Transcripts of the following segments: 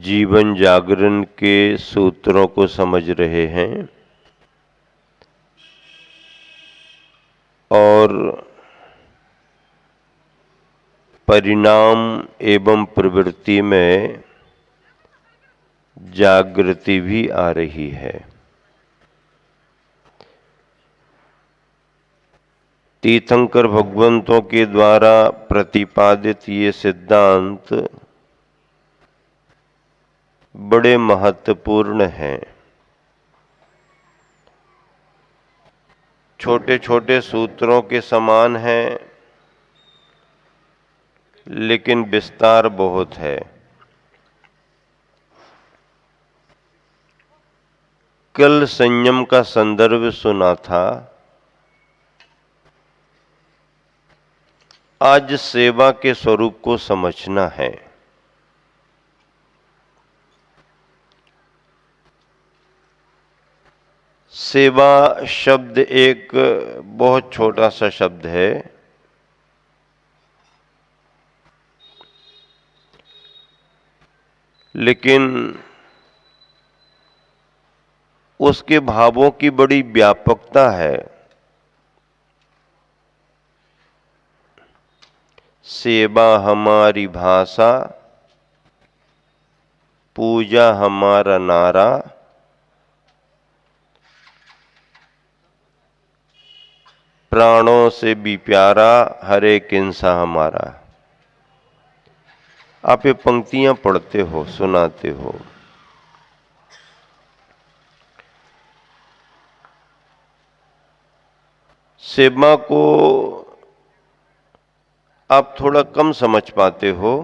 जीवन जागरण के सूत्रों को समझ रहे हैं और परिणाम एवं प्रवृत्ति में जागृति भी आ रही है। तीर्थंकर भगवंतों के द्वारा प्रतिपादित ये सिद्धांत बड़े महत्वपूर्ण हैं। छोटे छोटे सूत्रों के समान हैं, लेकिन विस्तार बहुत है। कल संयम का संदर्भ सुना था, आज सेवा के स्वरूप को समझना है। सेवा शब्द एक बहुत छोटा सा शब्द है, लेकिन उसके भावों की बड़ी व्यापकता है। सेवा हमारी भाषा, पूजा हमारा नारा, प्राणों से भी प्यारा हर एक इंसान हमारा। आप ये पंक्तियां पढ़ते हो, सुनाते हो। सेवा को आप थोड़ा कम समझ पाते हो,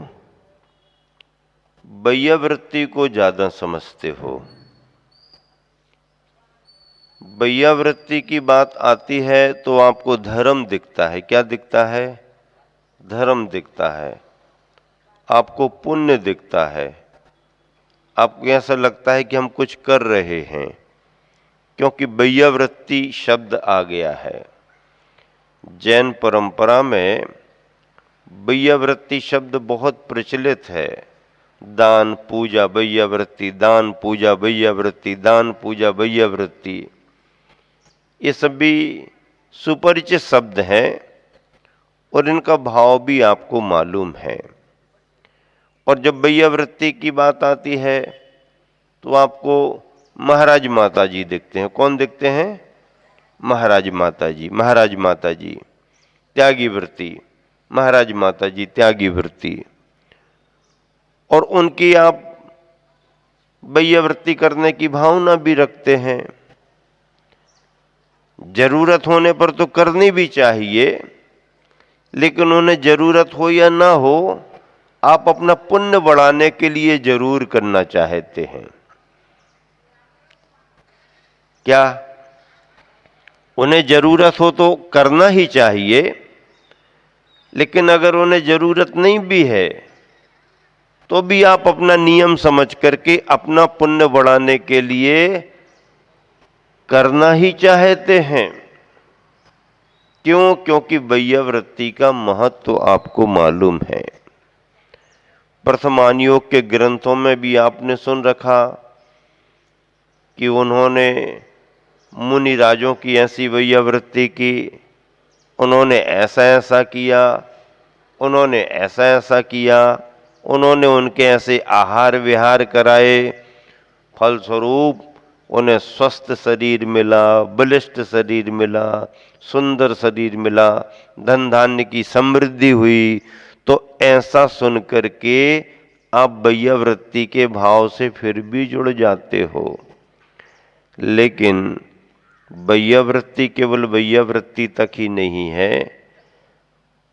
बैयावृत्ति को ज्यादा समझते हो। बैयावृत्ति की बात आती है तो आपको धर्म दिखता है। क्या दिखता है? धर्म दिखता है। आपको पुण्य दिखता है। आपको ऐसा लगता है कि हम कुछ कर रहे हैं, क्योंकि बैयावृत्ति शब्द आ गया है। जैन परंपरा में बैयावृत्ति शब्द बहुत प्रचलित है। दान पूजा बैयावृत्ति, दान पूजा बैयावृत्ति, दान पूजा बैयावृत्ति, ये सभी सुपरिचित शब्द हैं और इनका भाव भी आपको मालूम है। और जब बैयावृत्ति की बात आती है तो आपको महाराज माता जी दिखते हैं। कौन दिखते हैं? महाराज माता जी। महाराज माता जी त्यागी वृत्ति, महाराज माता जी त्यागी वृत्ति, और उनकी आप बैयावृत्ति करने की भावना भी रखते हैं। जरूरत होने पर तो करनी भी चाहिए, लेकिन उन्हें जरूरत हो या ना हो, आप अपना पुण्य बढ़ाने के लिए जरूर करना चाहते हैं। क्या उन्हें जरूरत हो तो करना ही चाहिए, लेकिन अगर उन्हें जरूरत नहीं भी है तो भी आप अपना नियम समझ करके अपना पुण्य बढ़ाने के लिए करना ही चाहते हैं। क्यों? क्योंकि बैयावृत्ति का महत्व आपको मालूम है। प्रथमान योग के ग्रंथों में भी आपने सुन रखा कि उन्होंने मुनि राजों की ऐसी बैयावृत्ति की, उन्होंने ऐसा ऐसा किया, उन्होंने ऐसा ऐसा किया, उन्होंने उनके ऐसे आहार विहार कराए, फलस्वरूप उन्हें स्वस्थ शरीर मिला, बलिष्ठ शरीर मिला, सुंदर शरीर मिला, धन धान्य की समृद्धि हुई। तो ऐसा सुन करके आप बैयावृत्ति के भाव से फिर भी जुड़ जाते हो। लेकिन बैयावृत्ति केवल बैयावृत्ति तक ही नहीं है।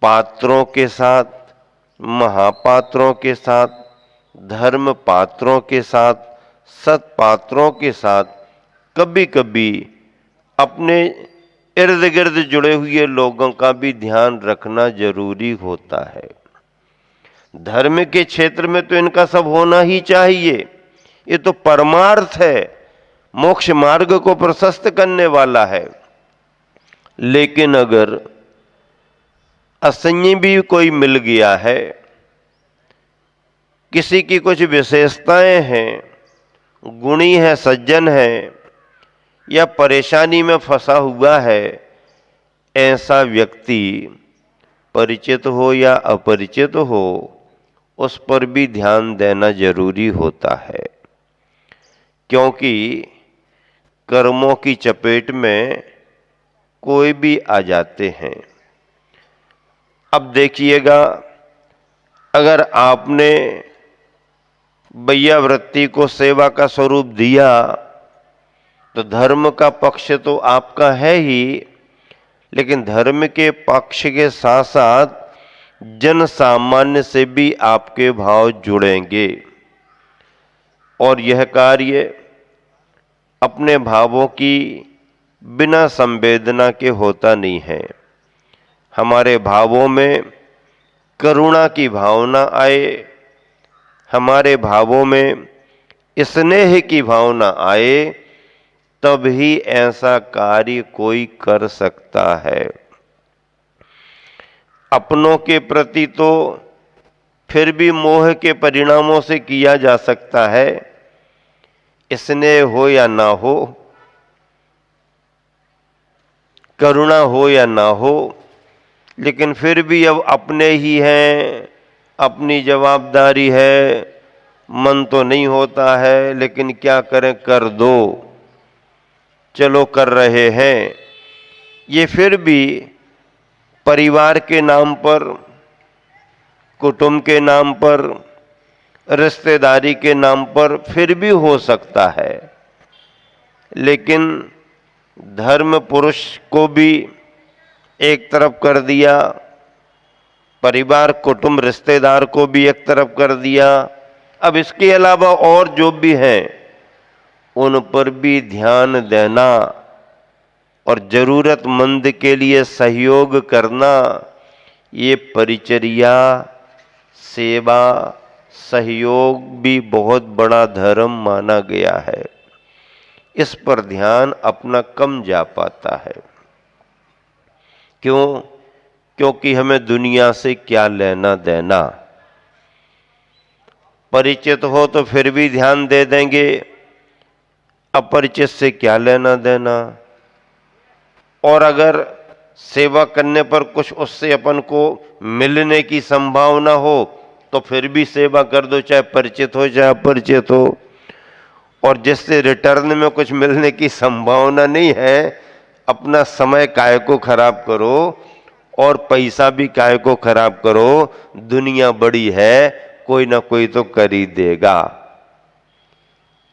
पात्रों के साथ, महापात्रों के साथ, धर्म पात्रों के साथ, सत्पात्रों के साथ कभी कभी अपने इर्द गिर्द जुड़े हुए लोगों का भी ध्यान रखना जरूरी होता है। धर्म के क्षेत्र में तो इनका सब होना ही चाहिए। ये तो परमार्थ है, मोक्ष मार्ग को प्रशस्त करने वाला है। लेकिन अगर असंयमी भी कोई मिल गया है, किसी की कुछ विशेषताएं हैं, गुणी है, सज्जन है, या परेशानी में फंसा हुआ है, ऐसा व्यक्ति परिचित हो या अपरिचित हो, उस पर भी ध्यान देना जरूरी होता है। क्योंकि कर्मों की चपेट में कोई भी आ जाते हैं। अब देखिएगा, अगर आपने वैयावृत्ति को सेवा का स्वरूप दिया तो धर्म का पक्ष तो आपका है ही, लेकिन धर्म के पक्ष के साथ साथ जन सामान्य से भी आपके भाव जुड़ेंगे और यह कार्य अपने भावों की बिना संवेदना के होता नहीं है। हमारे भावों में करुणा की भावना आए, हमारे भावों में स्नेह की भावना आए, तब ही ऐसा कार्य कोई कर सकता है। अपनों के प्रति तो फिर भी मोह के परिणामों से किया जा सकता है, स्नेह हो या ना हो, करुणा हो या ना हो, लेकिन फिर भी अब अपने ही हैं, अपनी जवाबदारी है, मन तो नहीं होता है, लेकिन क्या करें, कर दो, चलो कर रहे हैं। ये फिर भी परिवार के नाम पर, कुटुंब के नाम पर, रिश्तेदारी के नाम पर फिर भी हो सकता है, लेकिन धर्म पुरुष को भी एक तरफ कर दिया, परिवार, कुटुंब, रिश्तेदार को भी एक तरफ कर दिया। अब इसके अलावा और जो भी हैं उन पर भी ध्यान देना और जरूरतमंद के लिए सहयोग करना, ये परिचर्या, सेवा, सहयोग भी बहुत बड़ा धर्म माना गया है। इस पर ध्यान अपना कम जा पाता है। क्यों? क्योंकि हमें दुनिया से क्या लेना देना। परिचित हो तो फिर भी ध्यान दे देंगे, अपरिचित से क्या लेना देना। और अगर सेवा करने पर कुछ उससे अपन को मिलने की संभावना हो तो फिर भी सेवा कर दो, चाहे परिचित हो चाहे अपरिचित हो। और जिससे रिटर्न में कुछ मिलने की संभावना नहीं है, अपना समय काहे को खराब करो और पैसा भी काहे को खराब करो। दुनिया बड़ी है, कोई ना कोई तो कर ही देगा।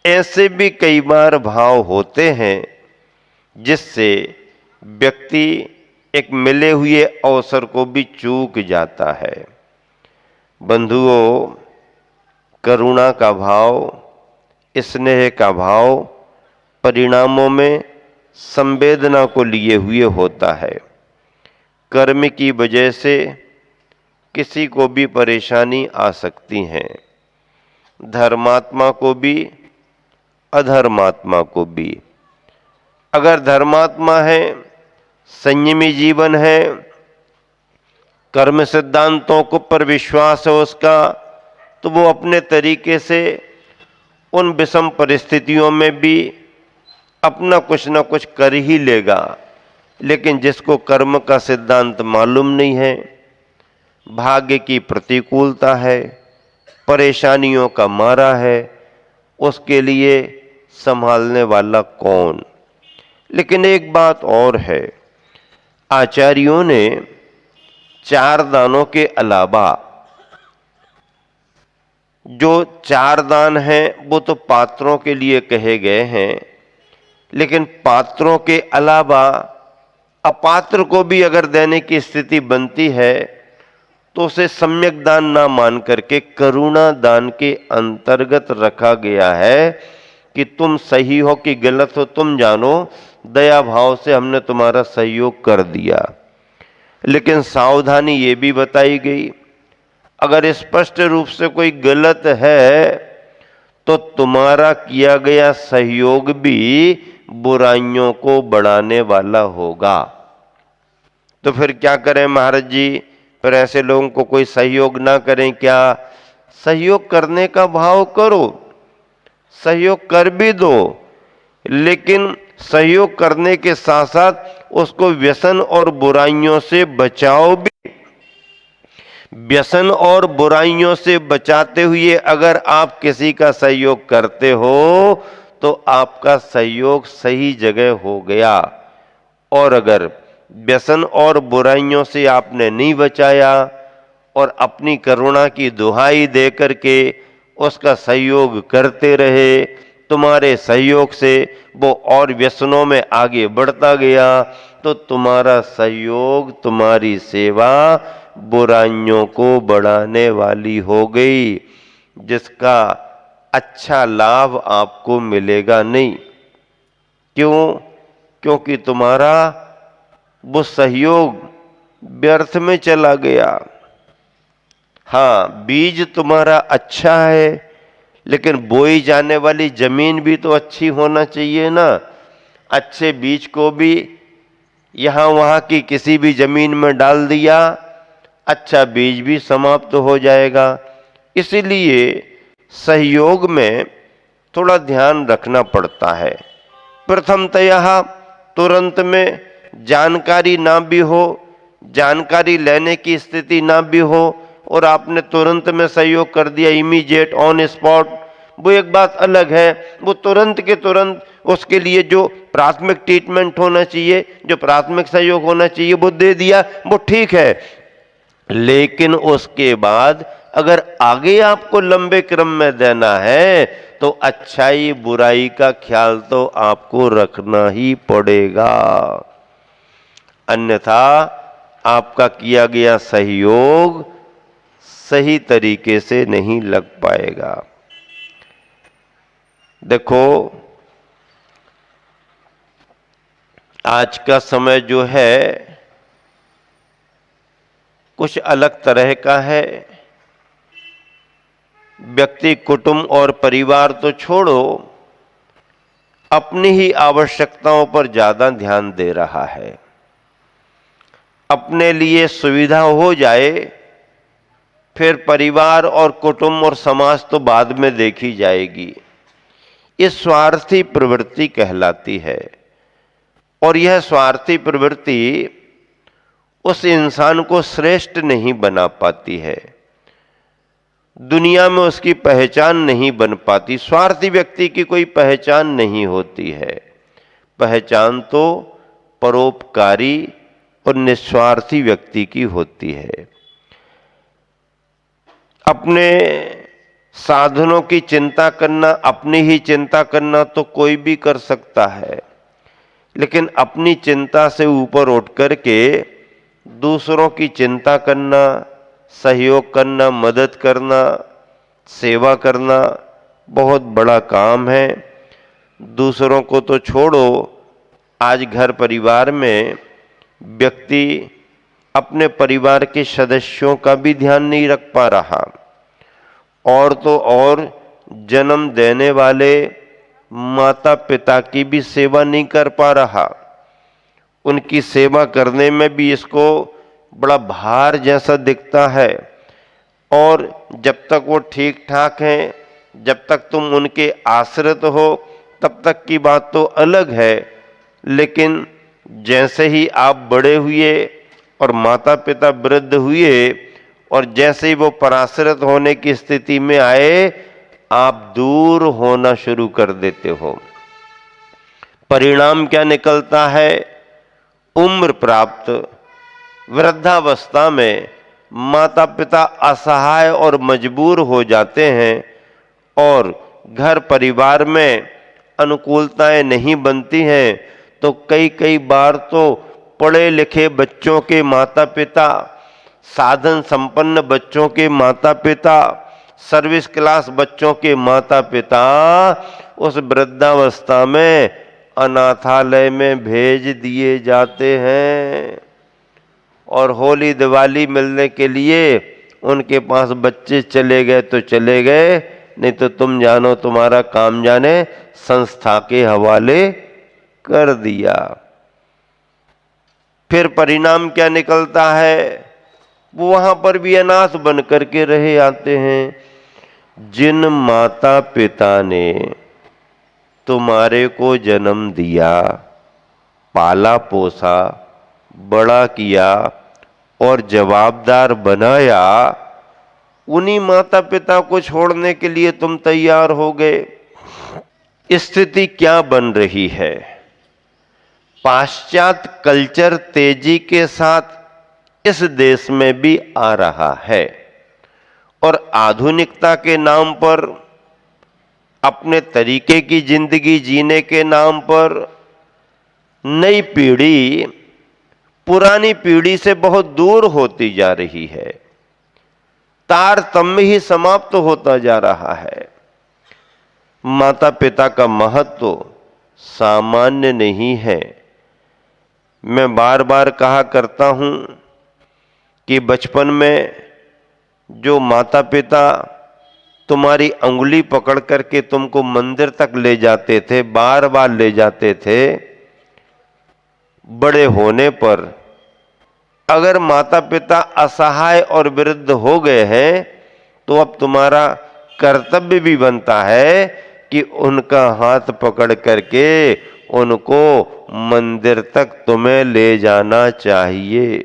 ऐसे भी कई बार भाव होते हैं जिससे व्यक्ति एक मिले हुए अवसर को भी चूक जाता है। बंधुओं, करुणा का भाव, स्नेह का भाव परिणामों में संवेदना को लिए हुए होता है। कर्म की वजह से किसी को भी परेशानी आ सकती है, धर्मात्मा को भी, अधर्मात्मा को भी। अगर धर्मात्मा है, संयमी जीवन है, कर्म सिद्धांतों को पर विश्वास है उसका, तो वो अपने तरीके से उन विषम परिस्थितियों में भी अपना कुछ ना कुछ कर ही लेगा। लेकिन जिसको कर्म का सिद्धांत मालूम नहीं है, भाग्य की प्रतिकूलता है, परेशानियों का मारा है, उसके लिए संभालने वाला कौन। लेकिन एक बात और है, आचार्यों ने 4 दानों के अलावा, जो 4 दान हैं वो तो पात्रों के लिए कहे गए हैं, लेकिन पात्रों के अलावा अपात्र को भी अगर देने की स्थिति बनती है तो उसे सम्यक दान ना मान करके करुणा दान के अंतर्गत रखा गया है कि तुम सही हो कि गलत हो तुम जानो, दया भाव से हमने तुम्हारा सहयोग कर दिया। लेकिन सावधानी ये भी बताई गई, अगर स्पष्ट रूप से कोई गलत है तो तुम्हारा किया गया सहयोग भी बुराइयों को बढ़ाने वाला होगा। तो फिर क्या करें महाराज जी, फिर ऐसे लोगों को कोई सहयोग ना करें क्या? सहयोग करने का भाव करो, सहयोग कर भी दो, लेकिन सहयोग करने के साथ साथ उसको व्यसन और बुराइयों से बचाओ भी। व्यसन और बुराइयों से बचाते हुए अगर आप किसी का सहयोग करते हो तो आपका सहयोग सही जगह हो गया। और अगर व्यसन और बुराइयों से आपने नहीं बचाया और अपनी करुणा की दुहाई दे करके उसका सहयोग करते रहे, तुम्हारे सहयोग से वो और व्यसनों में आगे बढ़ता गया, तो तुम्हारा सहयोग, तुम्हारी सेवा बुराइयों को बढ़ाने वाली हो गई, जिसका अच्छा लाभ आपको मिलेगा नहीं। क्यों? क्योंकि तुम्हारा वो सहयोग व्यर्थ में चला गया। हाँ, बीज तुम्हारा अच्छा है, लेकिन बोई जाने वाली जमीन भी तो अच्छी होना चाहिए ना। अच्छे बीज को भी यहाँ वहाँ की किसी भी जमीन में डाल दिया, अच्छा बीज भी समाप्त हो जाएगा। इसीलिए सहयोग में थोड़ा ध्यान रखना पड़ता है। प्रथमतः तुरंत में जानकारी ना भी हो, जानकारी लेने की स्थिति ना भी हो और आपने तुरंत में सहयोग कर दिया, इमीडिएट ऑन स्पॉट, वो एक बात अलग है। वो तुरंत के तुरंत उसके लिए जो प्राथमिक ट्रीटमेंट होना चाहिए, जो प्राथमिक सहयोग होना चाहिए, वो दे दिया, वो ठीक है। लेकिन उसके बाद अगर आगे आपको लंबे क्रम में देना है तो अच्छाई बुराई का ख्याल तो आपको रखना ही पड़ेगा, अन्यथा आपका किया गया सहयोग सही तरीके से नहीं लग पाएगा। देखो, आज का समय जो है कुछ अलग तरह का है। व्यक्ति, कुटुंब और परिवार तो छोड़ो, अपनी ही आवश्यकताओं पर ज्यादा ध्यान दे रहा है। अपने लिए सुविधा हो जाए, फिर परिवार और कुटुंब और समाज तो बाद में देखी जाएगी। ये स्वार्थी प्रवृत्ति कहलाती है। और यह स्वार्थी प्रवृत्ति उस इंसान को श्रेष्ठ नहीं बना पाती है, दुनिया में उसकी पहचान नहीं बन पाती। स्वार्थी व्यक्ति की कोई पहचान नहीं होती है। पहचान तो परोपकारी और निस्वार्थी व्यक्ति की होती है। अपने साधनों की चिंता करना, अपनी ही चिंता करना तो कोई भी कर सकता है, लेकिन अपनी चिंता से ऊपर उठ करके दूसरों की चिंता करना, सहयोग करना, मदद करना, सेवा करना बहुत बड़ा काम है। दूसरों को तो छोड़ो, आज घर परिवार में व्यक्ति अपने परिवार के सदस्यों का भी ध्यान नहीं रख पा रहा, और तो और जन्म देने वाले माता पिता की भी सेवा नहीं कर पा रहा। उनकी सेवा करने में भी इसको बड़ा भार जैसा दिखता है। और जब तक वो ठीक ठाक हैं, जब तक तुम उनके आश्रित हो, तब तक की बात तो अलग है। लेकिन जैसे ही आप बड़े हुए और माता पिता वृद्ध हुए और जैसे ही वो पराश्रित होने की स्थिति में आए, आप दूर होना शुरू कर देते हो। परिणाम क्या निकलता है? उम्र प्राप्त वृद्धावस्था में माता पिता असहाय और मजबूर हो जाते हैं और घर परिवार में अनुकूलताएं नहीं बनती हैं, तो कई कई बार तो पढ़े लिखे बच्चों के माता पिता, साधन संपन्न बच्चों के माता पिता, सर्विस क्लास बच्चों के माता पिता उस वृद्धावस्था में अनाथालय में भेज दिए जाते हैं। और होली दिवाली मिलने के लिए उनके पास बच्चे चले गए तो चले गए, नहीं तो तुम जानो तुम्हारा काम जाने, संस्था के हवाले कर दिया। फिर परिणाम क्या निकलता है? वो वहां पर भी अनाथ बन करके रहे आते हैं। जिन माता पिता ने तुम्हारे को जन्म दिया, पाला पोसा, बड़ा किया और जवाबदार बनाया, उन्हीं माता पिता को छोड़ने के लिए तुम तैयार हो गए। स्थिति क्या बन रही है? पाश्चात्य कल्चर तेजी के साथ इस देश में भी आ रहा है और आधुनिकता के नाम पर, अपने तरीके की जिंदगी जीने के नाम पर नई पीढ़ी पुरानी पीढ़ी से बहुत दूर होती जा रही है। तारतम्य ही समाप्त होता जा रहा है। माता पिता का महत्व सामान्य नहीं है। मैं बार बार कहा करता हूं कि बचपन में जो माता पिता तुम्हारी अंगुली पकड़ करके तुमको मंदिर तक ले जाते थे, बार बार ले जाते थे, बड़े होने पर अगर माता पिता असहाय और वृद्ध हो गए हैं तो अब तुम्हारा कर्तव्य भी बनता है कि उनका हाथ पकड़ करके उनको मंदिर तक तुम्हें ले जाना चाहिए।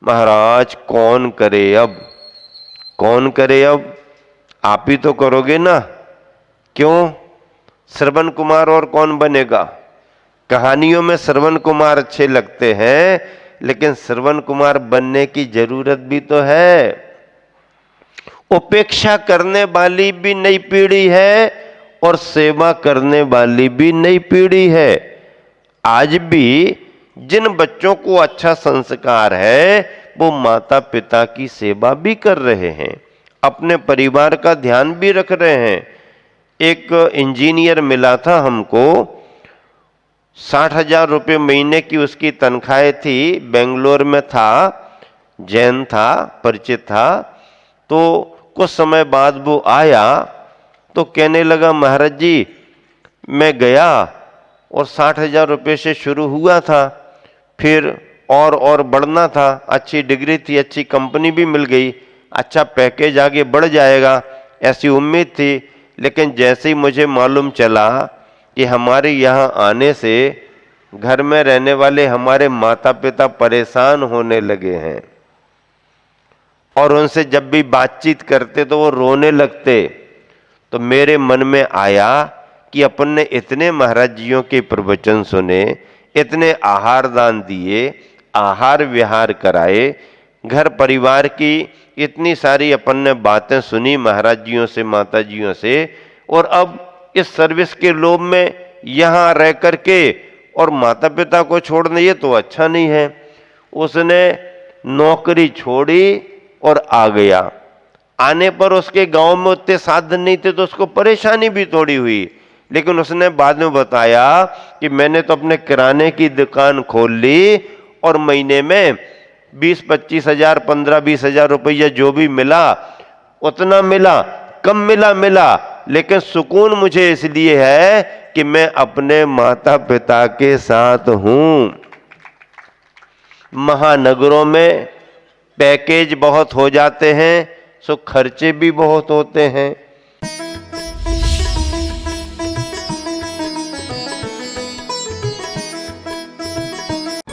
महाराज कौन करे अब? कौन करे अब? आप ही तो करोगे ना। क्यों? श्रवण कुमार और कौन बनेगा? कहानियों में श्रवण कुमार अच्छे लगते हैं, लेकिन श्रवण कुमार बनने की जरूरत भी तो है। उपेक्षा करने वाली भी नई पीढ़ी है और सेवा करने वाली भी नई पीढ़ी है। आज भी जिन बच्चों को अच्छा संस्कार है वो माता पिता की सेवा भी कर रहे हैं, अपने परिवार का ध्यान भी रख रहे हैं। एक इंजीनियर मिला था हमको, 60,000 रुपये महीने की उसकी तनख्वाह थी, बेंगलोर में था, जैन था, परिचित था। तो कुछ समय बाद वो आया तो कहने लगा, महाराज जी मैं गया और 60,000 रुपये से शुरू हुआ था, फिर और बढ़ना था, अच्छी डिग्री थी, अच्छी कंपनी भी मिल गई, अच्छा पैकेज आगे बढ़ जाएगा ऐसी उम्मीद थी। लेकिन जैसे ही मुझे मालूम चला कि हमारे यहाँ आने से घर में रहने वाले हमारे माता पिता परेशान होने लगे हैं और उनसे जब भी बातचीत करते तो वो रोने लगते, तो मेरे मन में आया कि अपन ने इतने महाराज जियों के प्रवचन सुने, इतने आहार दान दिए, आहार विहार कराए, घर परिवार की इतनी सारी अपन ने बातें सुनी महाराज जियों से, माता जियों से, और अब इस सर्विस के लोभ में यहाँ रह करके और माता पिता को छोड़ने, ये तो अच्छा नहीं है। उसने नौकरी छोड़ी और आ गया। आने पर उसके गांव में उतने साधन नहीं थे तो उसको परेशानी भी थोड़ी हुई, लेकिन उसने बाद में बताया कि मैंने तो अपने किराने की दुकान खोल ली और महीने में 20-25 हजार, 15-20 हजार रुपया जो भी मिला उतना मिला, कम मिला, लेकिन सुकून मुझे इसलिए है कि मैं अपने माता पिता के साथ हूं। महानगरों में पैकेज बहुत हो जाते हैं, सो खर्चे भी बहुत होते हैं।